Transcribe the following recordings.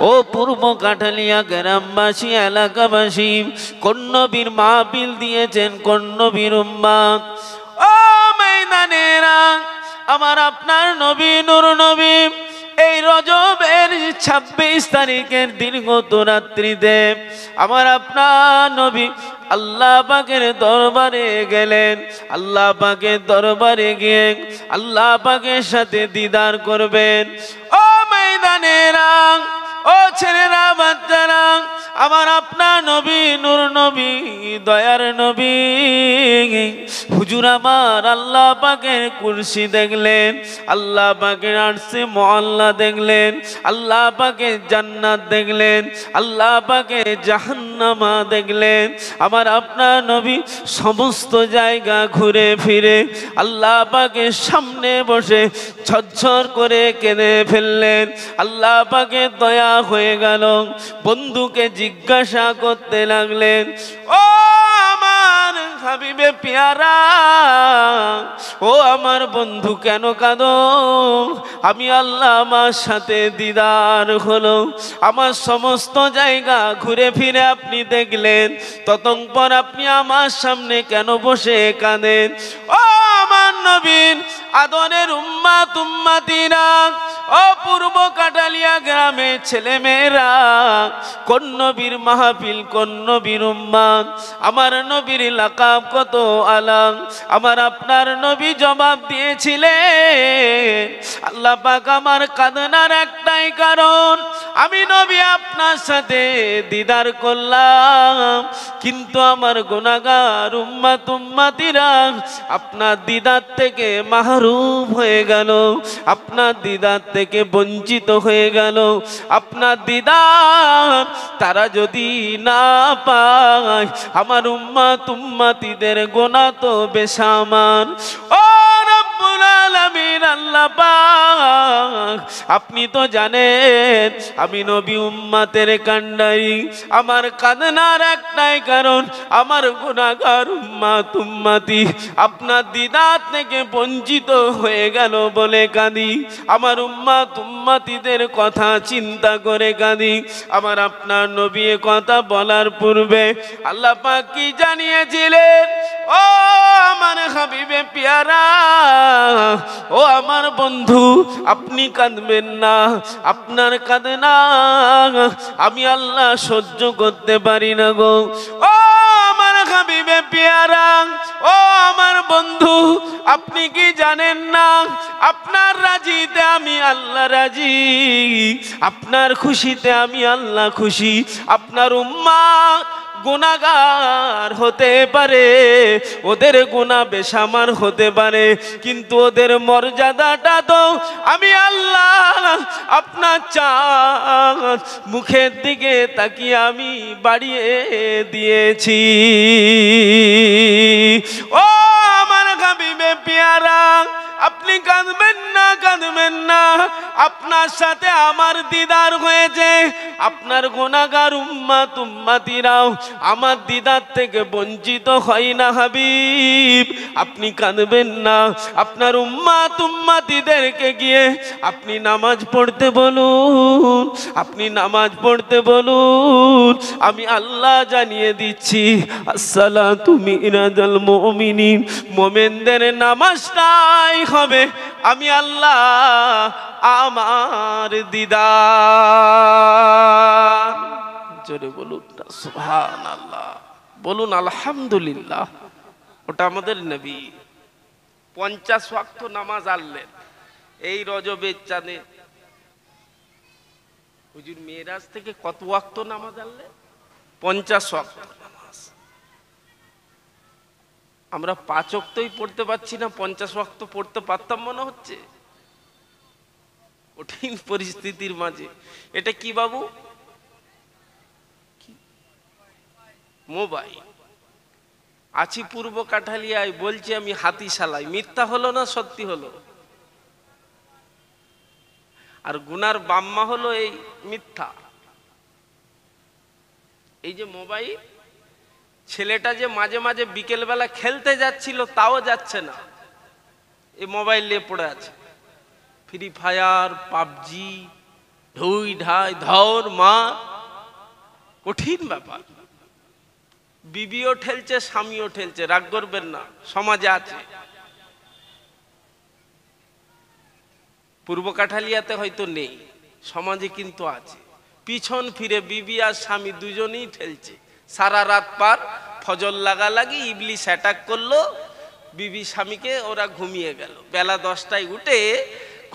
ও পূর্ব কাঠালিয়া গ্রামবাসী এলাকাবাসী, কোন নবীর মাহফিল দিয়েছেন কোন নবীর উম্মত? ও ময়দানেরা, আমার আপনার নবী নূর নবী এই রজবের 26 তারিখের দীর্ঘত রাত্রিতে আমার আপনার নবী আল্লাহ পাকের দরবারে গেলেন। আল্লাহ পাকের দরবারে গিয়ে আল্লাহ পাকের সাথে দিদার করবেন। ও ময়দানেরা, ও ছেলেরা, বাচ্চারা, আমার আপনার নবী নূর নবী দয়ার নবী হুজুর আমার আল্লাহ পাকের কুরসি দেখলেন, আল্লাহ পাকের আরশে মুআল্লা দেখলেন, আল্লাহ পাকের জান্নাত দেখলেন, আল্লাহ পাকের জাহান্নামা দেখলেন। আমার আপনার নবী সমস্ত জায়গা ঘুরে ফিরে আল্লাহ পাকের সামনে বসে ঝরঝর করে কেঁদে ফেললেন। আল্লাহ পাকের দয়া হয়ে গেল, বন্ধুকে জিজ্ঞাসা করতে লাগলেন, ও আমার হাবিবে পিয়ারা, ও আমার বন্ধু কেন কাঁদো? আমি আল্লাহ আমার সাথে দিদার হলো, আমার সমস্ত জায়গা ঘুরে ফিরে আপনি দেখলেন, ততক্ষণ আপনি আমার সামনে কেন বসে কাঁদেন? ও আমার নবীন আদরের উম্মাত উম্মাতিরা, ও পূর্ব কাটালিয়া গ্রামের ছেলে মেয়েরা, কোন নবীর মাহফিল কোন নবীর উম্মাত? আমার নবীর লাকাব কত আলাম। আমার আপনার নবী জবাব দিয়েছিলেন, আল্লাহ পাক আমার কাঁদনার একটাই কারণ, আমি নবী আপনার সাথে দিদার করলাম, কিন্তু আমার গুনাহগার উম্মাত উম্মাতিরা আপনার দিদার থেকে মাহরুম হয়ে গেল, আপনার দিদার থেকে বঞ্চিত হয়ে গেল। আপনার দিদার তারা যদি না পায়, আমার উম্মাত উম্মাতিদের গোনা তো বেসামার। ও রব্বুল আলামিন আল্লাহ পাক, আপনি তো জানেন আমি নবী উম্মাতের কান্ডারি, আমার কাঁদনার একটাই কারণ, আমার গুনাহগার উম্মাত উম্মাতি আপনার দিদার থেকে বঞ্চিত হয়ে গেল বলে কাঁদি, আমার উম্মাত উম্মাতিদের কথা চিন্তা করে কাঁদি। আমার আপনার নবী কথা বলার পূর্বে আল্লাহ পাক কি জানিয়েছিলেন? ও আমার হাবিবে পিয়ারা, ও আমার বন্ধু, আপনি কাঁদবেন না, আপনার কাঁদনা আমি আল্লাহ সহ্য করতে পারি না গো। ও আমার হাবিবে পিয়ারা, ও আমার বন্ধু, আপনি কি জানেন না আপনার রাজিতে আমি আল্লাহ রাজি, আপনার খুশিতে আমি আল্লাহ খুশি। আপনার উম্মাত গুনাহগার হতে পারে, ওদের গুনাহ বেসামার হতে পারে, কিন্তু ওদের মর্যাদাটা তো আমি আল্লাহ আপনার চাঁদ মুখের দিকে তাকিয়ে আমি বাড়িয়ে দিয়েছি। ও আমার হাবিবে পিয়ারা, আপনি কাঁদবেন না, কাঁদবেন না, আপনার সাথে আমার দিদার হয়েছে, আপনার গুনাহগার উম্মাত উম্মাতিরাও আমার দিদার থেকে বঞ্চিত হয় না হাবিব, আপনি কাঁদবেন না। আপনার উম্মাত উম্মাতিদেরকে গিয়ে আপনি নামাজ পড়তে বলুন, আপনি নামাজ পড়তে বলুন, আমি আল্লাহ জানিয়ে দিচ্ছি আসসালাতু মিরাজাল মুমিনিন, মুমিনদের নামাজটাই হবে আমি আল্লাহ আমার দিদার। জোরে বলুন না সুবহানাল্লাহ, বলুন আলহামদুলিল্লাহ। ওটা আমাদের নবী 50 ওয়াক্ত নামাজ আনলেন এই রজবের চাঁদে। হুজুর মেরাজ থেকে কত ওয়াক্ত নামাজ আনলেন? 50 ওয়াক্ত নামাজ। আমরা 5 ওয়াক্তই পড়তে পারছি না, 50 ওয়াক্ত পড়তে পারতাম মনে হচ্ছে। কঠিন পরিস্থিতির মাঝে এটা কি বাবু? মোবাইল। আছি পূর্ব কাঠালিয়ায়, বলছি আমি হাতিশালায়, মিথ্যা হলো না সত্যি হলো? আর গুনার বাম্মা হলো এই মিথ্যা। এই যে মোবাইল, ছেলেটা যে মাঝে মাঝে বিকেল বেলা খেলতে যাচ্ছিল তাও যাচ্ছে না, এই মোবাইল নিয়ে পড়ে আছে। ফ্রি ফায়ার, পাবজি, ঢুই ঢাই ধর মা, কঠিন ব্যাপার। বিবিও ঠেলছে, স্বামীও ঠেলছে, রাগ করবেন না, সমাজে আছে। পূর্ব কাঠালিয়াতে হয়তো নেই, সমাজে কিন্তু আছে। পিছন ফিরে বিবি আর স্বামী দুজনেই ঠেলছে। সারা রাত পার ফজর লাগালাগি, ইবলিশ অ্যাটাক করলো বিবি স্বামীকে, ওরা ঘুমিয়ে গেল। বেলা 10টায় উঠে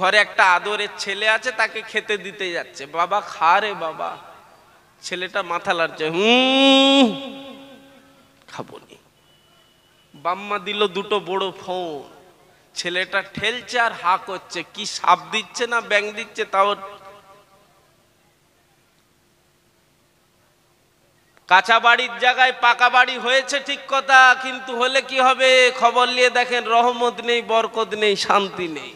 ঘরে একটা আদরের ছেলে আছে, তাকে খেতে দিতে যাচ্ছে। বাবা খা রে বাবা, ছেলেটা মাথা লাড়ছে, খাবো নি। বাম্মা দিল দুটো বড় ফোন, ছেলেটা ঠেলছে আর হা করছে, কি সাপ দিচ্ছে না ব্যাং দিচ্ছে তাও। কাঁচা বাড়ির জায়গায় পাকা বাড়ি হয়েছে ঠিক কথা, কিন্তু হলে কি হবে? খবর নিয়ে দেখেন, রহমত নেই, বরকত নেই, শান্তি নেই।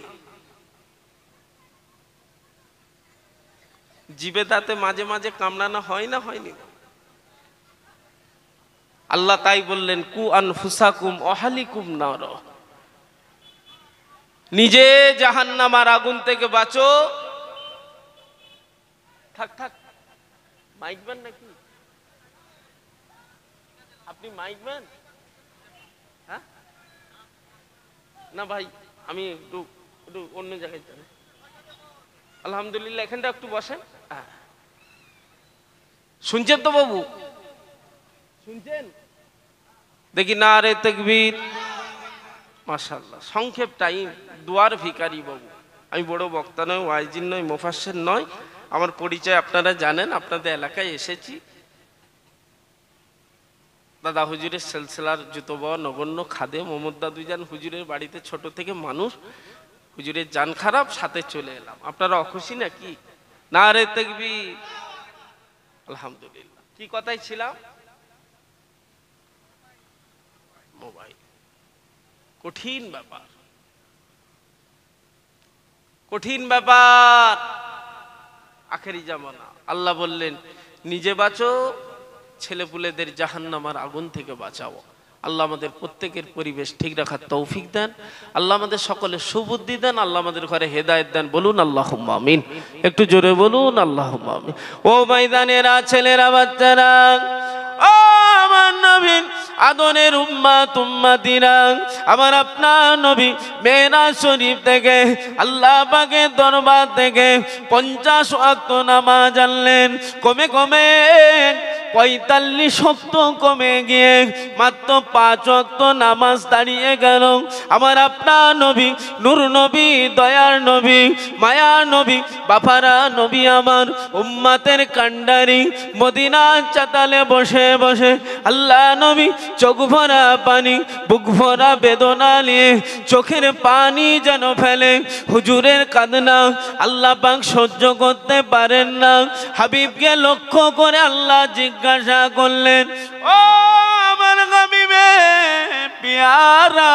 জিবে দাঁতে মাঝে মাঝে কামড়ানো হয় না, হয়নি? আল্লাহ তাই বললেন, কু আনফুসাকুম আহলিকুম নার, নিজে জাহান্নামার আগুন থেকে বাঁচো। থাক থাক, মাইকবেন নাকি আপনি? মাইকবেন? হ্যাঁ না ভাই, আমি একটু একটু অন্য জায়গায় যাই। আলহামদুলিল্লাহ, এখানটা একটু বসেন। শুনছেন তো বাবু? শুনছেন? দেখি না রে তাকবীর, মাশাআল্লাহ। সংক্ষেপ টাইম, দুয়ার ভিখারি বাবু। আমি বড় বক্তা নয়, ওয়াইজিন নয়, মুফাসসির নয়। আমার পরিচয় আপনারা জানেন, আপনাদের এলাকায় এসেছি। দাদা হুজুরের সিলসিলার জুতো বাবা নগণ্য খাদেম মোহাম্মদ দাদুজান হুজুরের বাড়িতে ছোট থেকে মানুষ। হুজুরের জান খারাপ, সাথে চলে এলাম। আপনারা অখুশি নাকি? না রে তাকবীর, আলহামদুলিল্লাহ। কি কথাই ছিলাম? মোবাইল কঠিন ব্যাপার, কঠিন ব্যাপার। আখেরি জামানা। আল্লাহ বললেন, নিজে বাঁচো, ছেলেপুলেদের জাহান্নামার আগুন থেকে বাঁচাও। আল্লাহ আমাদের প্রত্যেকের পরিবেশ ঠিক রাখার তৌফিক দেন। আল্লাহ আমাদের সকলে সুবুদ্ধি দেন। আল্লাহ আমাদের ঘরে হেদায়েত দেন। বলুন আল্লাহুম্মা আমিন। একটু জোরে বলুন আল্লাহুম্মা আমিন। ও ময়দানেরা, ছেলেরা, বাচ্চারা, ও আমার নবী আদনের উম্মাত উম্মাতিরা, আমার আপনার নবী মেরাজ শরীফ থেকে আল্লাহ পাকের দরবার থেকে 50 ওয়াক্ত নামাজ আনলেন। কমে কমে 45 ওয়াক্ত কমে গিয়ে মাত্র 5 ওয়াক্ত নামাজ দাঁড়িয়ে গেল। আমার আপনার নবী, নূর নবী, দয়ার নবী, মায়ার নবী, বাফারা নবী, আমার উম্মাতের কান্ডারি, মদিনার চাতালে বসে বসে আল্লাহ নবী চোখ ভরা পানি, বুক ভরা বেদনা নিয়ে চোখের পানি যেন ফেলে। হুজুরের কান্না আল্লাহ পাক সহ্য করতে পারেন না। হাবিবকে লক্ষ্য করে আল্লাহ জিজ্ঞাসা করলেন, ও আমার হাবিবে পিয়ারা,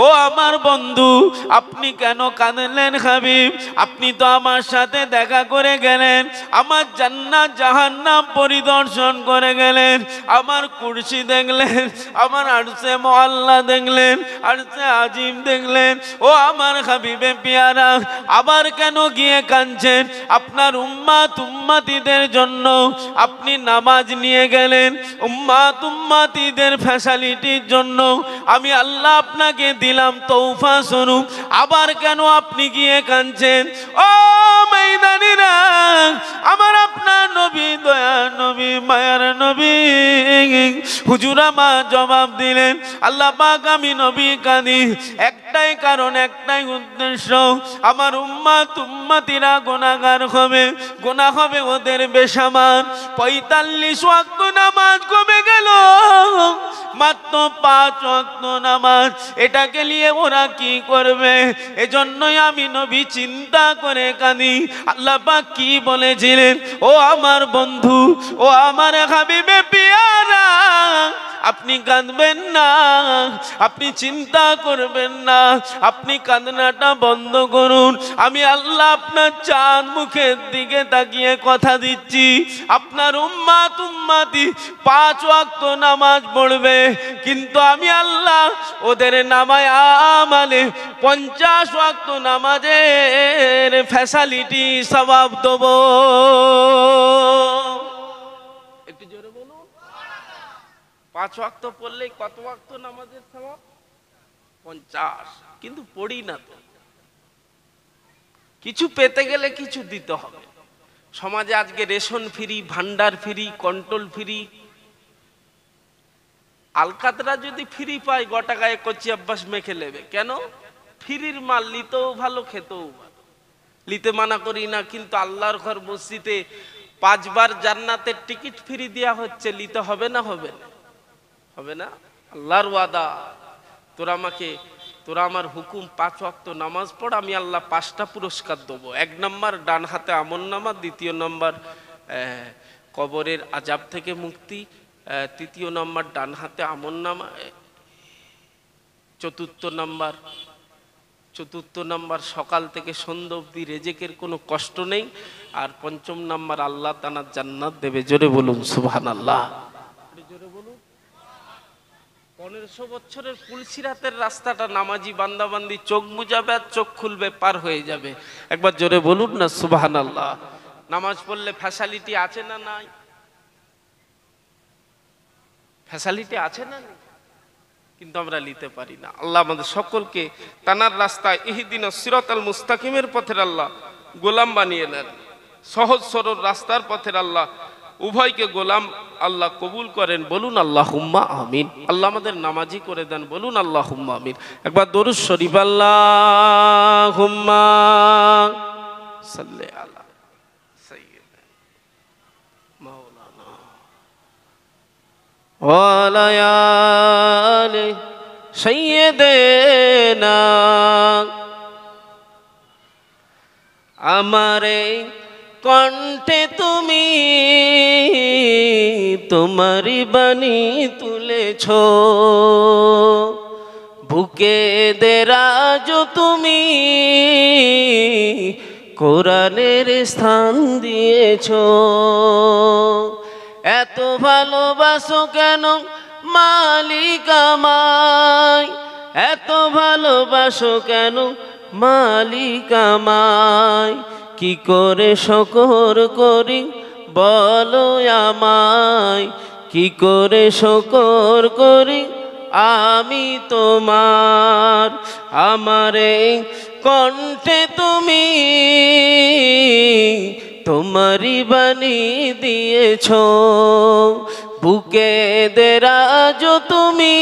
ও আমার বন্ধু, আপনি কেন কাঁদলেন হাবিব? আপনি তো আমার সাথে দেখা করে গেলেন, আমার জান্নাত জাহান্নাম পরিদর্শন করে গেলেন, আমার কুরসি দেখলেন, আমার আরশে মুআল্লা দেখলেন, আরশে আজিম দেখলেন। ও আমার হাবিবে পিয়ারা, আবার কেন গিয়ে কাঁদছেন? আপনার উম্মাত উম্মাতিদের জন্য আপনি নামাজ নিয়ে গেলেন, উম্মাত উম্মাতিদের ফ্যাসিলিটির জন্য আমি আল্লাহ আপনাকে দিলাম তৌফা স্বরূপ, আবার কেন আপনি গিয়ে কাঁদছেন? ও ময়দানীরা, আমার আপনার নবী, দয়ার নবী, মায়ার নবী, হুজুর আমার জবাব দিলেন, আল্লাহ পাক আমি নবী কাঁদি একটাই কারণ, একটাই উদ্দেশ্য, আমার উম্মাত উম্মাতিরা গুনাহগার হবে, গুনাহ হবে ওদের বেসামার। 45 ওয়াক্ত নামাজ কমে গেল, মাত্র 5 ওয়াক্ত নামাজ। এটাকে নিয়ে ওরা কি করবে? এজন্যই আমি নবী চিন্তা করে কাঁদি। আল্লাহ পাক কি বলেছিলেন? ও আমার বন্ধু, ও আমার হাবিবে পিয়ারা, আপনি কাঁদবেন না, আপনি চিন্তা করবেন না, আপনি কান্নাটা বন্ধ করুন। আমি আল্লাহ আপনার চাঁদ মুখের দিকে তাকিয়ে কথা দিচ্ছি, আপনার উম্মাতি 5 ওয়াক্ত নামাজ পড়বে, কিন্তু আমি আল্লাহ ওদের নামায় আমালে 50 ওয়াক্ত নামাজের ফ্যাসিলিটি সওয়াব দেব। একটু জোরে বলুন। 5 ওয়াক্ত পড়লে কত ওয়াক্ত নামাজের সওয়াব? 50। কিন্তু পড়ি না তো। কিছু পেতে গেলে কিছু দিতে হবে। সমাজে আজকে রেশন ফ্রি, ভান্ডার ফ্রি, কন্ট্রোল ফ্রি। আলকাতরা যদি ফ্রি পায় গোটা গায়ে কচি আব্বাস মেখে নেবে। কেন? ফ্রির মাল, নিতেও ভালো, খেতেও ভালো। নিতে মানা করি না, কিন্তু আল্লাহর ঘর মসজিদে 5 বার জান্নাতের টিকিট ফ্রি দেওয়া হচ্ছে, নিতে হবে না? হবে না? হবে না? আল্লাহর ওয়াদা, তোরা আমার হুকুম 5 ওয়াক্ত নামাজ পড়, আমি আল্লাহ 5টা পুরস্কার দেবো। 1 নম্বর ডান হাতে আমলনামা, 2 নম্বর কবরের আযাব থেকে মুক্তি, 3 নম্বর ডান হাতে আমলনামা, 4 নম্বর সকাল থেকে সন্ধ্যা অবধি রেজেকের কোনো কষ্ট নেই, আর 5 নম্বর আল্লাহ তাআলা জান্নাত দেবে। জোরে বলুন সুবহানাল্লাহ। জোরে বলুন। 1500 বছরের পুলসিরাতের রাস্তাটা নামাজি বান্দাবান্দি চোখ মুজাবে আর চোখ খুলবে, পার হয়ে যাবে। একবার জোরে বলুন না সুবহানাল্লাহ। নামাজ পড়লে ফ্যাসিলিটি আছে না নাই? ফ্যাসিলিটি আছে না নেই? কিন্তু আমরা নিতে পারি না। আল্লাহ আমাদের সকলকে তানার রাস্তায় ইহদিনাস সিরাতাল মুস্তাকিমের পথের আল্লাহ গোলাম বানিয়ে নেন। সহজ সরল রাস্তার পথের আল্লাহ উভয়কে গোলাম আল্লাহ কবুল করেন। বলুন আল্লাহুম্মা আমিন। আল্লাহ আমাদের নামাজি করে দেন। বলুন আল্লাহুম্মা আমিন। একবার দরুদ শরীফ আল্লাহুম্মা সাল্লি আলা সাইয়্যিদিনা মাওলানা ওয়া আলা আলি সাইয়্যিদিনা। আমারে কণ্ঠে তুমি তোমারি বাণী তুলেছ, বুকে দেরাজ তুমি কোরআনের স্থান দিয়েছ। এত ভালোবাসো কেন মালিক আমায়, এত ভালোবাসো কেন মালিক আমায়, কি করে শুকর করি বলো আমায়, কি করে শুকর করি আমি তোমার। আমারে কণ্ঠে তুমি তোমারি বাণী দিয়েছ, বুকে দেরাজ তুমি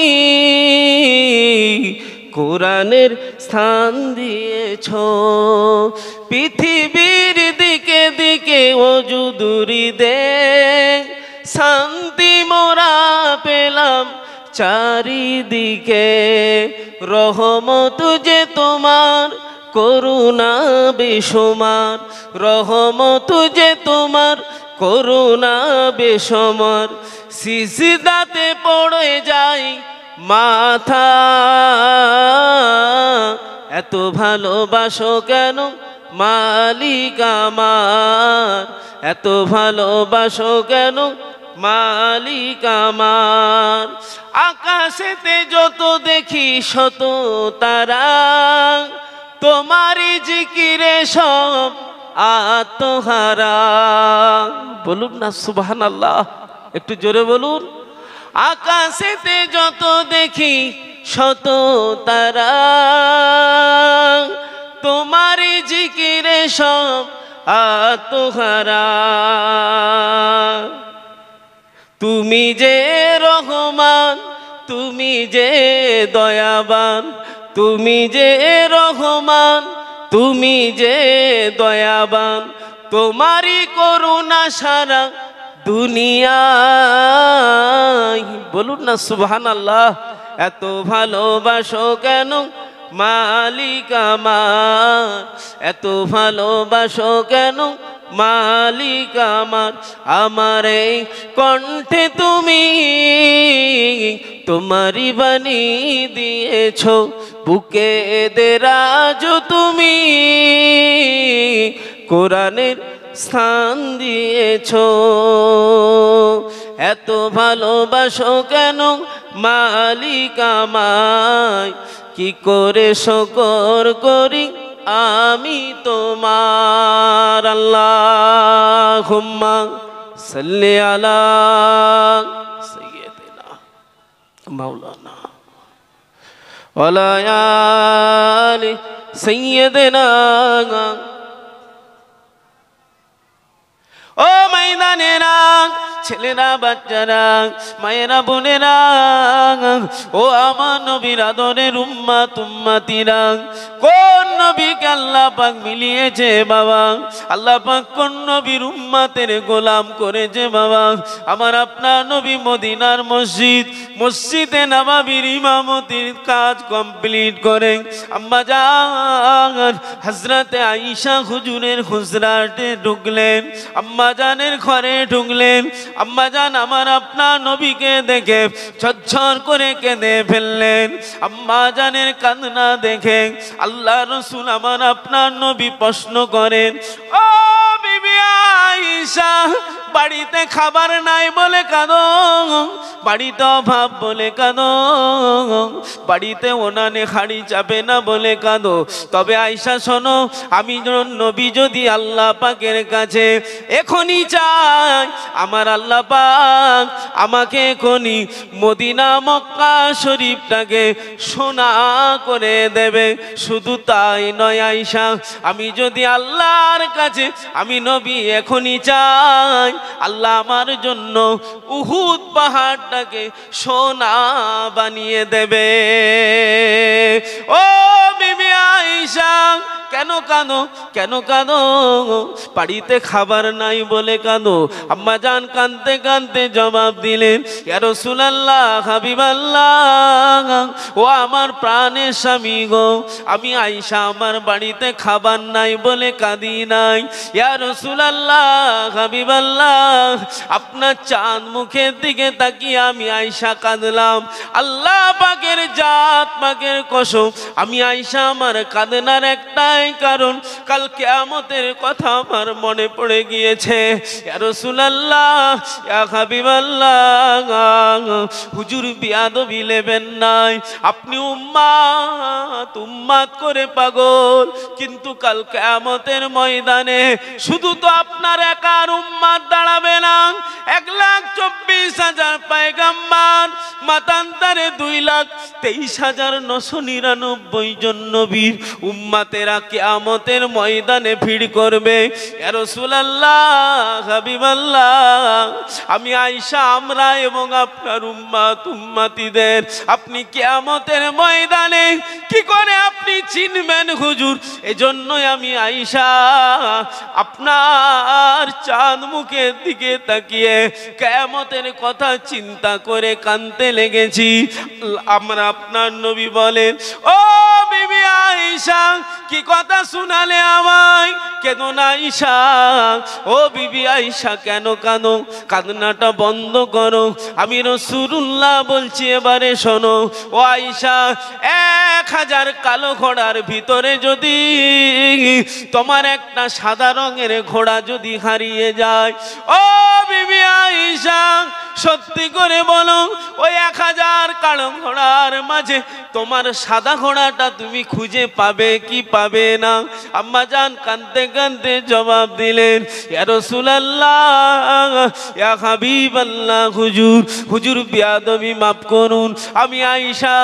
কোরআনের স্থান দিয়েছ। পৃথিবীর দিকে দিকে ওজুদুরি দে, শান্তি মোরা পেলাম চারিদিকে। রহমত যে তোমার করুণা বেসমার, রহমত যে তোমার করুণা বেসমার। সিজদাতে পড়ে যাই মাথা, এত ভালোবাসো কেন মালিক আমার, এত ভালোবাসো কেন মালিক আমার। আকাশেতে যত দেখি শত তারা, তোমারই জিকিরে সব আত্মহারা। বলুন না সুবহানাল্লাহ, একটু জোরে বলুন। আকাশেতে যত দেখি শত তারা, তোমারই জিকিরে সব আত্মহারা। তুমি যে রহমান, তুমি যে দয়াবান, তুমি যে রহমান, তুমি যে দয়াবান। তোমারই করুণা সারা দুনিয়ায়। বলুন না সুবহানাল্লাহ। এত ভালোবাসো কেন মালিক আমার, এত ভালোবাসো কেন মালিক আমার, আমার এই কণ্ঠে তুমি তোমারই বাণী দিয়েছ, বুকে দেরাজ তুমি কোরআনের স্থান দিয়েছ। এত ভালোবাসো কেন মালিক আমায়, কি করে শুকর করি আমি তোমার। আল্লাহুম্মা সাল্লি আলা সাইয়্যিদিনা মাওলানা ওয়ালা আলি সাইয়্যিদিনা। ও ময়দানেরা, ছেলেরা, বাচ্চারা, মায়েরা, বোনেরা, ও আমার নবীর আদরের উম্মাত উম্মাতিরা, কোন নবীকে আল্লাহ পাক মিলিয়েছে বাবা? আল্লাহ পাক কোন নবীর উম্মাতের গোলাম করেছে বাবা? আমার আপনার নবী মদিনার মসজিদে নববীর ইমামতির কাজ কমপ্লিট করে আম্মা জান হযরতে আয়েশা হুজুরের হুজরাতে ঢুকলেন, আম্মা জানের ঘরে ঢুকলেন। আম্মা জান আমার আপনার নবীকে দেখে ঝরঝর করে কেঁদে ফেললেন। আম্মা জানের কান্না দেখে আল্লাহ রসুল আমার আপনার নবী প্রশ্ন করেন, ও বিবি আয়েশা, বাড়িতে খাবার নাই বলে কাঁদো, বাড়িতে অভাব বলে কাঁদো, বাড়িতে ওনানে হাড়ি চাপে না বলে কাঁদো। তবে আয়েশা শোনো, আমি নবী যদি আল্লাহ পাকের কাছে এখনই চাই, আমার আল্লাহ পাক আমাকে এখনই মদিনা মক্কা শরীফটাকে সোনা করে দেবে। শুধু তাই নয় আয়েশা, আমি যদি আল্লাহর কাছে আমি নবী এখনই চাই, আল্লাহ আমার জন্য উহুদ পাহাড়টাকে সোনা বানিয়ে দেবে। ও বিবি আয়েশা, কেন কাঁদো, কেন কাঁদো? বাড়িতে খাবার নাই বলে কাঁদো। আম্মা জান কাঁদতে কাঁদতে জবাব দিলেন, ইয়া রাসূলুল্লাহ, হাবিবাল্লাহ, ও আমার প্রাণের স্বামী গো, আমি আয়েশা আমার বাড়িতে খাবার নাই বলে কাঁদি নাই। ইয়া রাসূলুল্লাহ, হাবিবাল্লাহ, আপনার চাঁদ মুখের দিকে তাকিয়ে আমি আয়েশা কাঁদলাম। আল্লাহ পাকের জাত পাকের কসম, আমি আয়েশা আমার কাঁদনার একটাই কারণ, কাল কিয়ামতের কথা আমার মনে পড়ে গিয়েছে। ইয়া রাসূলুল্লাহ, ইয়া হাবিবাল্লাহ, হুজুর বিয়াদবি নেবেন নাই, আপনি উম্মাত করে পাগল, কিন্তু কাল কিয়ামতের ময়দানে শুধু তো আপনার একার উম্মাত দাঁড়াবে না, 1,24,000 পয়গম্বর, মাতান্তরে 2,23,999 জন নবীর উম্মাতেরা কিয়ামতের ময়দানে ভিড় করবে। ইয়া রাসূলুল্লাহ, হাবিবাল্লাহ, আমি আয়েশা, আমরা এবং আপনার উম্মাতিদের আপনি কিয়ামতের ময়দানে কি করে আপনি চিনবেন হুজুর? এজন্যই আমি আয়েশা আপনার চাঁদ মুখের দিকে তাকিয়ে কিয়ামতের কথা চিন্তা করে কাঁদতে লেগেছি। আমরা আপনার নবী বলেন, ও বিবি আয়েশা, কি কথা শুনালে আমায়? কেন না আয়েশা, ও বিবি আয়েশা, কেন কাঁদো? কান্নাটা বন্ধ করো, আমি রাসূলুল্লাহ বলছি, এবারে শোনো। ও আয়েশা, 1000 কালো ঘোড়ার ভিতরে যদি তোমার একটা সাদা রঙের ঘোড়া যদি হারিয়ে যায়, ও বিবি আয়েশা, সত্যি করে বলো, ওই 1000 কালো ঘোড়ার মাঝে তোমার সাদা ঘোড়াটা তুমি খুঁজে পাবে কি পাবে না? আম্মা জান কাঁদতে কাঁদতে জবাব দিলেন, ইয়া রাসূলুল্লাহ, ইয়া হাবিবাল্লাহ, হুজুর বিয়াদবি মাফ করুন, আমি আয়েশা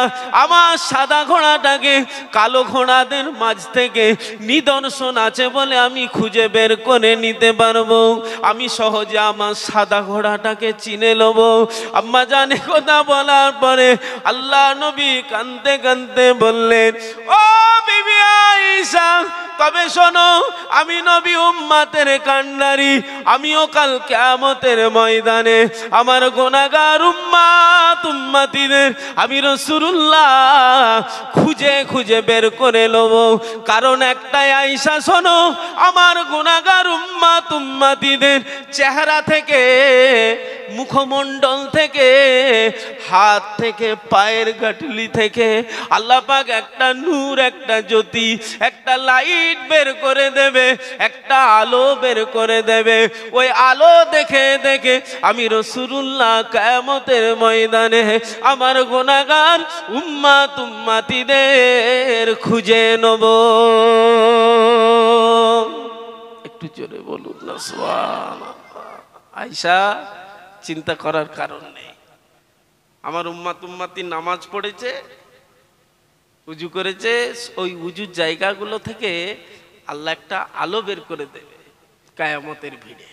আমার সাদা ঘোড়াটাকে কালো ঘোড়াদের মাঝ থেকে নিদর্শন আছে বলে আমি খুঁজে বের করে নিতে পারবো, আমি সহজে আমার সাদা ঘোড়াটাকে চিনে নেব। আম্মা জান কথা বলার পরে আল্লাহ নবী কাঁদতে কাঁদতে বললেন, ও বিবি আয়েশা, তবে শোনো, আমি নবী উম্মতের কান্ডারি, আমিও কাল কিয়ামতের ময়দানে আমার গুনাহগার উম্মতিদের আমি রাসূলুল্লাহ খুঁজে খুঁজে বের করে লব। কারণ একটাই, আয়েশা শোনো, আমার গুনাহগার উম্মতিদের চেহারা থেকে, মুখমণ্ডল থেকে, হাত থেকে, পায়ের গাঁটুলি থেকে আল্লাহ পাক একটা নূর, একটা জ্যোতি, একটা লাইট বের করে দেবে, একটা আলো বের করে দেবে। ওই আলো দেখে দেখে আমি রাসূলুল্লাহ কিয়ামতের ময়দানে আমার গুনাহগার উম্মতিদের খুঁজে নেব। একটু জোরে বলুন না সুবহানাল্লাহ। আয়েশা, চিন্তা করার কারণ নেই। আমার উম্মতি নামাজ পড়েছে, উজু করেছে, ওই উজুর জায়গাগুলো থেকে আল্লাহ একটা আলো বের করে দেবে কিয়ামতের ভিড়ে।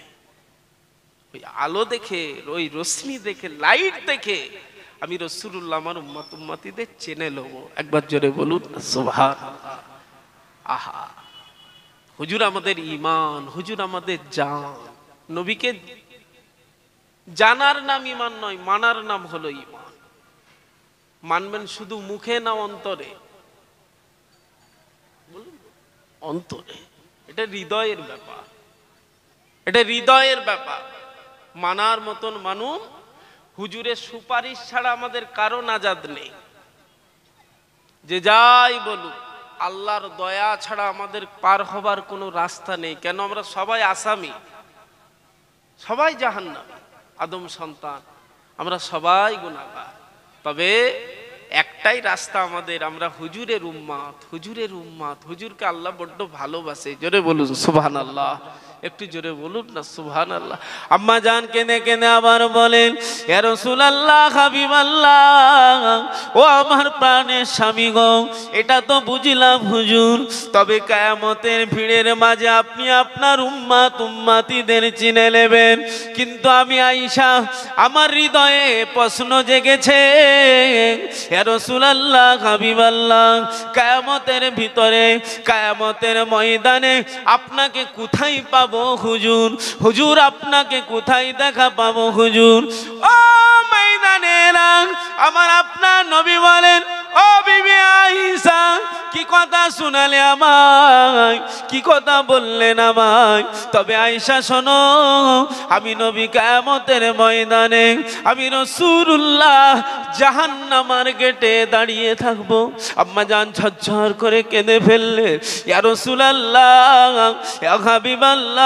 ওই আলো দেখে, ওই রশ্মি দেখে, লাইট দেখে আমি রাসূলুল্লাহ আমার উম্মতিদের চেনে লব। একবার জোরে বলুন না সুবহানাল্লাহ। আহা, হুজুর আমাদের ঈমান, হুজুর আমাদের জান। নবীকে জানার নাম ঈমান নয়, মানার নাম হলো ঈমান। মানবেন শুধু মুখে না অন্তরে? অন্তরে। এটা হৃদয়ের ব্যাপার, এটা হৃদয়ের ব্যাপার। মানার মতন মানুষ। হুজুরের সুপারিশ ছাড়া আমাদের কারো নাজাত নেই। যে যাই বলুক, আল্লাহর দয়া ছাড়া আমাদের পার হবার কোনো রাস্তা নেই। কেন? আমরা সবাই আসামি, সবাই জাহান্নামী, আদম সন্তান, আমরা সবাই গুনাহগার। তবে একটাই রাস্তা আমাদের, আমরা হুজুরের উম্মত, হুজুরের উম্মত। হুজুরকে আল্লাহ বড্ড ভালোবাসে। জোরে বলুন সুবহানাল্লাহ। একটু জোরে বলুন না সুবহানাল্লাহ। আম্মা জান কেঁদে কেঁদে আবার বলেন, ইয়া রাসূলুল্লাহ, হাবিবাল্লাহ, ও আমার প্রাণের স্বামী গো, এটা তো বুঝলাম হুজুর, তবে কিয়ামতের ভিড়ের মাঝে আপনি আপনার উম্মতিদের চিনে নেবেন। কিন্তু আমি আয়েশা, আমার হৃদয়ে প্রশ্ন জেগেছে, ইয়া রাসূলুল্লাহ, হাবিবাল্লাহ, কিয়ামতের ভিতরে, কিয়ামতের ময়দানে আপনাকে কোথায় পাবো হুজুর? হুজুর, আপনাকে কোথায় দেখা পাবো হুজুর? ও ময়দানেরা, আমার আপনার নবী বলেন, ও বিবি আয়েশা, কি কথা শোনালে আমায়, কি কথা বললেন আমায়? তবে আয়েশা শোনো, আমি নবী কিয়ামতের ময়দানে আমি রাসূলুল্লাহ জাহান্নামের গেটে দাঁড়িয়ে থাকবো। আম্মা জান ঝরঝর করে কেঁদে ফেললে, ইয়া রাসূলুল্লাহ, ইয়া হাবিবাল্লাহ,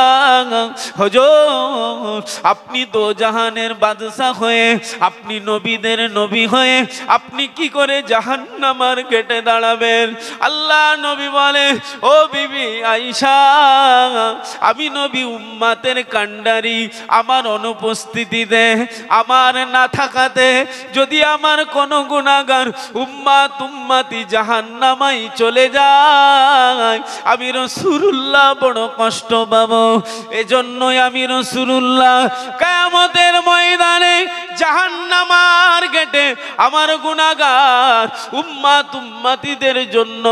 হুজুর, আপনি তো জাহানের বাদশা হয়ে, আপনি নবীদের নবী হয়ে আপনি কি করে জাহান্নামের গেটে দাঁড়াবেন? আল্লাহ নবী বলে, ও বিবি আয়েশা, আমি নবী উম্মতের কান্ডারি। আমার অনুপস্থিতিতে, আমার না থাকাতে যদি আমার কোন গুনাহগার উম্মতি জাহান্নামায় চলে যায়, আমি রাসূলুল্লাহ বড় কষ্ট পাবো। এজন্যই আমি রাসূলুল্লাহ কিয়ামতের ময়দানে জাহান্নামের গেটে আমার গুনাহগার উম্মতিদের জন্য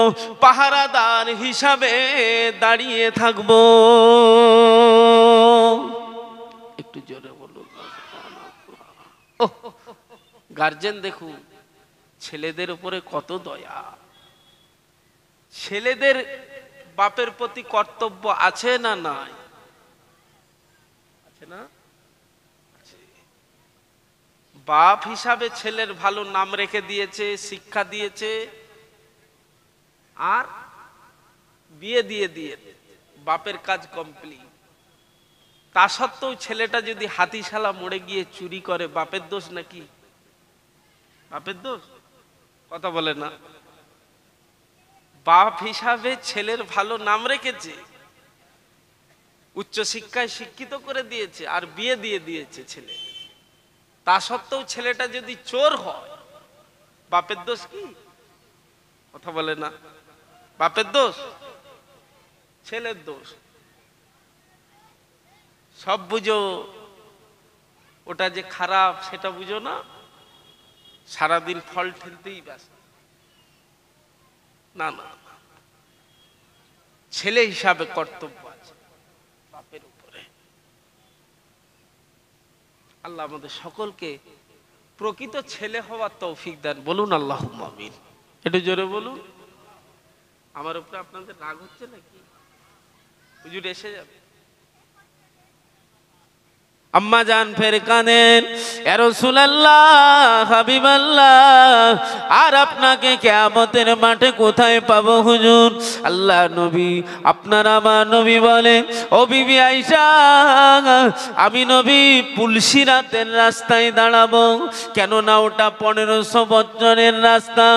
পাহারাদার হিসাবে দাঁড়িয়ে থাকবো। একটু জোরে বলুন। গার্জেন দেখুন, ছেলেদের উপরে কত দয়া। ছেলেদের বাপের প্রতি কর্তব্য আছে না নাই? আছে না? বাপ হিসাবে ছেলের ভালো নাম রেখে দিয়েছে, শিক্ষা দিয়েছে, আর বিয়ে দিয়ে দিয়ে বাপের কাজ কমপ্লিট। তা সত্ত্বেও ছেলেটা যদি হাতিশালা মোড়ে গিয়ে চুরি করে, বাপের দোষ নাকি? বাপের দোষ? কথা বলে না। বাপ হিসাবে ছেলের ভালো নাম রেখেছে, উচ্চ শিক্ষায় শিক্ষিত করে দিয়েছে, আর বিয়ে দিয়ে দিয়েছে ছেলে। তা সত্ত্বেও ছেলেটা যদি চোর হয়, বাপের দোষ কি? কথা বলে না। বাপের দোষ? ছেলের দোষ। সব বুঝো, ওটা যে খারাপ সেটা বুঝো না, সারাদিন ফল ঠেলতেই ব্যস্ত। না না, ছেলে হিসাবে কর্তব্য আছে বাপের উপরে। আল্লাহ আমাদের সকলকে প্রকৃত ছেলে হওয়ার তৌফিক দান। বলুন আল্লাহুম্মা আমিন। একটু জোরে বলুন। আমার উপরে আপনাদের রাগ হচ্ছে নাকি? হুজুর এসে যাবে। আম্মা জান ফের কাঁদেন, ইয়া রাসূলুল্লাহ, হাবিবাল্লাহ, আর আপনাকে কিয়ামতের মাঠে কোথায় পাবো হুজুর? আল্লাহ নবী, আপনার আমার নবী বলেন, ও বিবি আয়েশা, আমি নবী পুলসিরাতের রাস্তায় দাঁড়াবো। কেননা ওটা 1500 বছরের রাস্তা।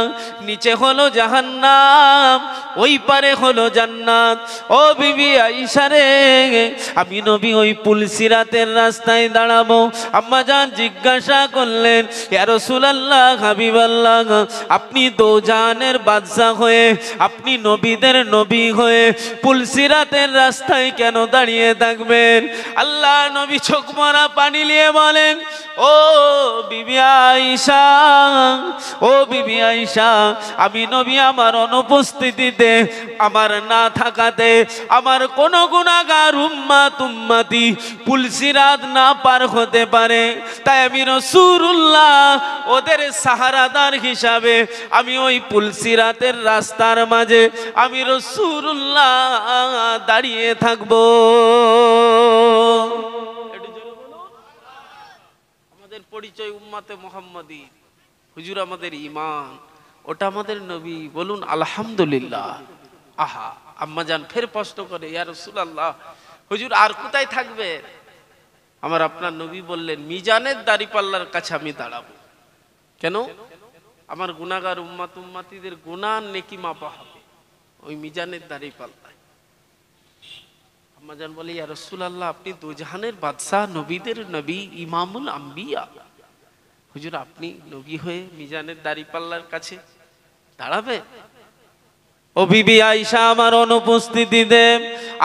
নিচে হলো জাহান্নাম, ওই পারে হলো জান্নাত। ও বিবি আয়েশা রে, আমি নবী ওই পুলসিরাতের রাস্তায় দাঁড়াবো। আম্মা জান জিজ্ঞাসা করলেন, ইয়া রাসূলুল্লাহ, হাবিবাল্লাহ, আপনি দোজানের বাদশা হয়ে, আপনি নবীদের নবী হয়ে পুলসিরাতের রাস্তায় কেন দাঁড়িয়ে থাকবেন? আল্লাহ নবী চোখ ভরা পানি নিয়ে বলেন, ও বিবি আয়েশা, ও বিবি আয়েশা, আমি নবী আমার অনুপস্থিতিতে, আমার না থাকাতে আমার কোন গুনাহগার উম্মতি পুলসিরাত না পার হতে পারে। তাই আমি রাসূলুল্লাহ ওদের সাহারাদার হিসাবে আমি ওই পুলসিরাতের রাস্তার মাঝে আমি রাসূলুল্লাহ দাঁড়িয়ে থাকবো। আমাদের পরিচয় উম্মতে মুহাম্মাদী, হুজুর আমাদের ঈমান, ওটা আমাদের নবী। বলুন আলহামদুলিল্লাহ। আহা, আম্মা জান ফের প্রশ্ন করে, ইয়া রাসূলুল্লাহ, হুজুর আর কোথায় থাকবে? আমার আপনার নবী বললেন, মিজানের দাড়িপাল্লার কাছে আমি দাঁড়াবো। কেন? আমার গুনাহগার উম্মতিদের গুনাহ নেকি মাপা হবে ওই মিজানের দাড়িপাল্লায়। আম্মা জান বলে, ইয়া রাসূলুল্লাহ, আপনি দুজাহানের বাদশাহ, নবীদের নবী, ইমামুল আম্বিয়া, হুজুর আপনি নবী হয়ে মিজানের দাড়িপাল্লার কাছে দাঁড়াবে? ও বিবি আয়েশা, আমার অনুপস্থিতিতে,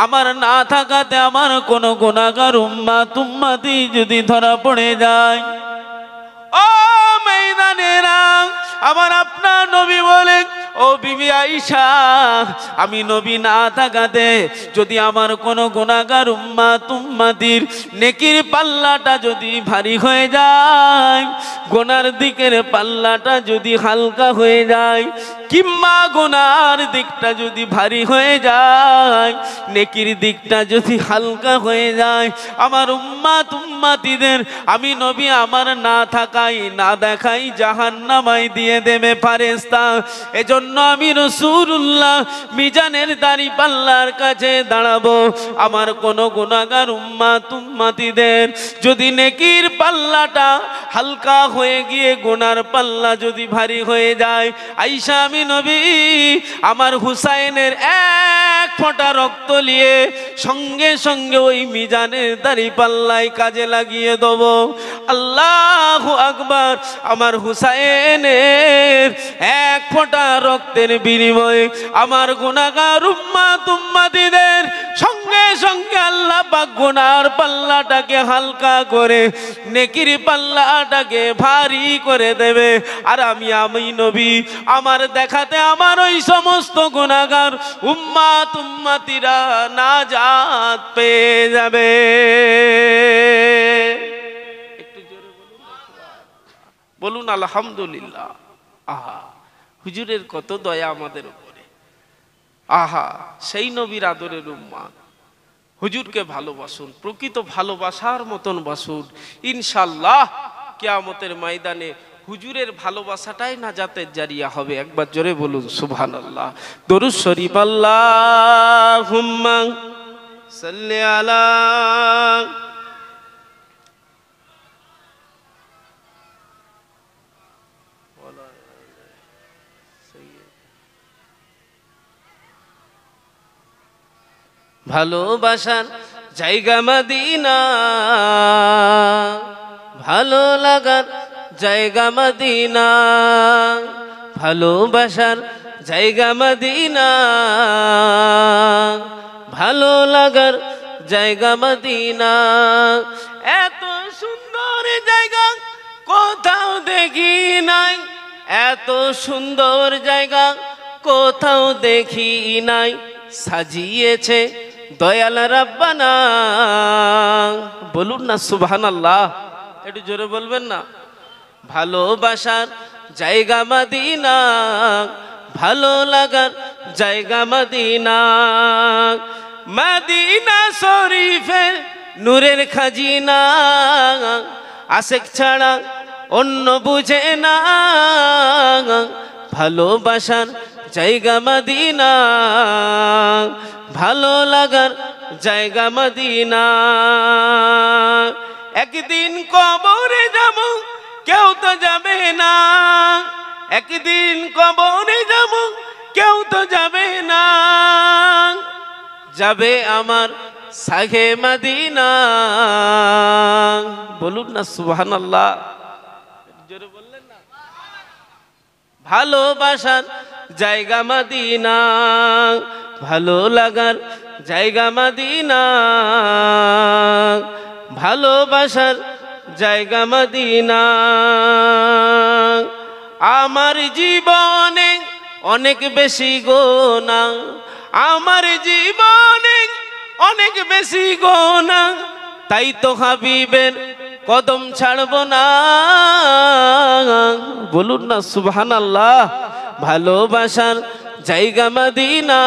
আমার না থাকাতে আমার কোন গুনাহগার উম্মতি যদি ধরা পড়ে যায়, ও ময়দানেরা, আমার আপনার নবী বলেন, ও বিবি আয়েশা, আমি নবী না থাকাতে যদি আমার কোন গুনাহগার উম্মতির নেকির পাল্লাটা যদি ভারী হয়ে যায়, গুনার দিকের পাল্লাটা যদি হালকা হয়ে যায়, কিংবা গুনার দিকটা যদি ভারী হয়ে যায়, নেকির দিকটা যদি হালকা হয়ে যায়, আমার উম্মতিদের আমি নবী আমার না থাকাই না দেখাই জাহান্নামায় দিয়ে দেবে ফেরেশতা। এজন্য আমি রাসূলুল্লাহ মিজানের দাড়িপাল্লার কাছে দাঁড়াবো। আমার কোন গুনাহগার উম্মতিদের যদি নেকির পাল্লাটা হালকা হয়ে গিয়ে গুনার পাল্লা যদি ভারী হয়ে যায়, আয়েশা, আমি নবী আমার হুসাইনের এক ফোঁটা রক্ত নিয়ে সঙ্গে সঙ্গে ওই মিজানের দাড়িপাল্লায় কাজে লাগিয়ে দেব। আল্লাহু আকবার। আমার হুসাইনের এক ফোঁটা রক্তের বিনিময়ে আমার গুনাহগার উম্মতিদের সঙ্গে সঙ্গে আল্লাহ পাক গুনার পাল্লাটাকে হালকা করে নেকির পাল্লাটাকে ভারী করে দেবে। আর আমি নবী আমার দেখাতে আমার ওই সমস্ত গুনাহগার উম্মতিরা নাজাত পেয়ে যাবে। একটু জোরে বলুন আলহামদুলিল্লাহ। আহা, হুজুরের কত দয়া আমাদের উপরে। আহা, সেই নবীর আদরের উম্মত, হুজুরকে ভালোবাসুন, প্রকৃত ভালোবাসার মতন বাসুন। ইনশাআল্লাহ কিয়ামতের ময়দানে হুজুরের ভালোবাসাটাই নাজাতের জারিয়া হবে। একবার জোরে বলুন সুবহানাল্লাহ। দরুদ শরীফ, আল্লাহুম্মা সাল্লি আলা ভালোবাসার জায়গা মদিনা, ভালো লাগার জায়গা মদিনা, ভালোবাসার জায়গা মদিনা, ভালো লাগার জায়গা মদিনা। এত সুন্দর জায়গা কোথাও দেখি নাই, এত সুন্দর জায়গা কোথাও দেখি নাই। সাজিয়েছে দয়াল রাব্বানা। বলুন না সুবহানাল্লাহ, একটু জোরে বলবেন না। ভালোবাসার জায়গা মদিনা, ভালো লাগার জায়গা মদিনা, মদিনা শরীফের নূরের খাজিনা, আশেক ছাড়া অন্য বুঝে না। ভালোবাসার জায়গা মদিনা, ভালো লাগার জায়গা মদিনা। একদিন কবরে যাব কেউ তো যাবে না, একদিন কবরে যাব কেউ তো যাবে না। যাবে আমার সাহে মদিনা। বলুন না সুবহানাল্লাহ, জোরে বললেন না। ভালোবাসার জায়গা মদিনা, ভালো লাগার জায়গা মদিনা, ভালোবাসার জায়গা মদিনা। আমার জীবনে অনেক বেশি গোনা, আমার জীবনে অনেক বেশি গোনা, তাই তো হাবিবের কদম ছাড়ব না। বলুন না সুবহানাল্লাহ। ভালোবাসার জায়গা মদিনা,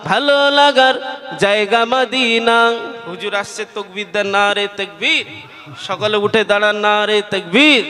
ভালো লাগার জায়গা মদিনা। হুজুর আসছে, তাকবীর দেন, নারে তাকবীর। সকলে উঠে দাঁড়ান, নারে তাকবীর।